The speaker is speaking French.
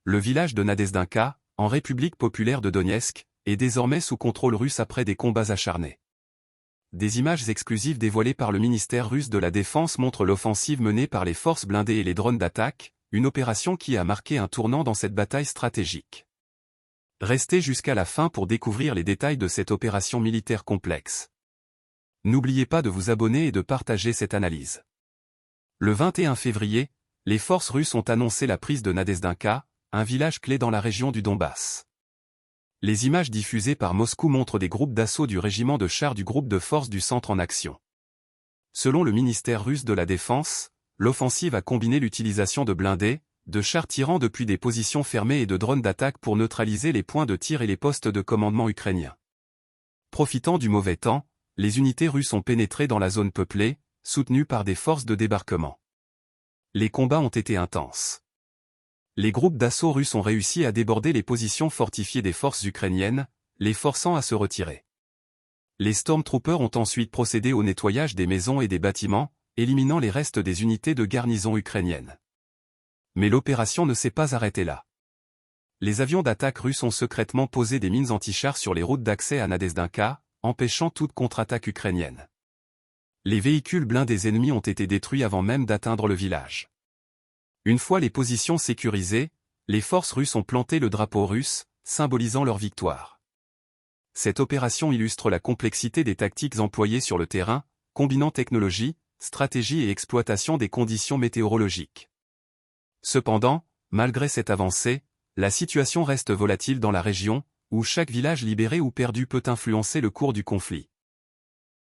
le village de Nadezhdinka, en République populaire de Donetsk, est désormais sous contrôle russe après des combats acharnés. Des images exclusives dévoilées par le ministère russe de la Défense montrent l'offensive menée par les forces blindées et les drones d'attaque, une opération qui a marqué un tournant dans cette bataille stratégique. Restez jusqu'à la fin pour découvrir les détails de cette opération militaire complexe. N'oubliez pas de vous abonner et de partager cette analyse. Le 21 février, les forces russes ont annoncé la prise de Nadezhdinka, un village clé dans la région du Donbass. Les images diffusées par Moscou montrent des groupes d'assaut du régiment de chars du groupe de forces du centre en action. Selon le ministère russe de la Défense, l'offensive a combiné l'utilisation de blindés, de chars tirant depuis des positions fermées et de drones d'attaque pour neutraliser les points de tir et les postes de commandement ukrainiens. Profitant du mauvais temps, les unités russes ont pénétré dans la zone peuplée, soutenues par des forces de débarquement. Les combats ont été intenses. Les groupes d'assaut russes ont réussi à déborder les positions fortifiées des forces ukrainiennes, les forçant à se retirer. Les Stormtroopers ont ensuite procédé au nettoyage des maisons et des bâtiments, éliminant les restes des unités de garnison ukrainiennes. Mais l'opération ne s'est pas arrêtée là. Les avions d'attaque russes ont secrètement posé des mines antichars sur les routes d'accès à Nadezhdinka, empêchant toute contre-attaque ukrainienne. Les véhicules blindés ennemis ont été détruits avant même d'atteindre le village. Une fois les positions sécurisées, les forces russes ont planté le drapeau russe, symbolisant leur victoire. Cette opération illustre la complexité des tactiques employées sur le terrain, combinant technologie, stratégie et exploitation des conditions météorologiques. Cependant, malgré cette avancée, la situation reste volatile dans la région, où chaque village libéré ou perdu peut influencer le cours du conflit.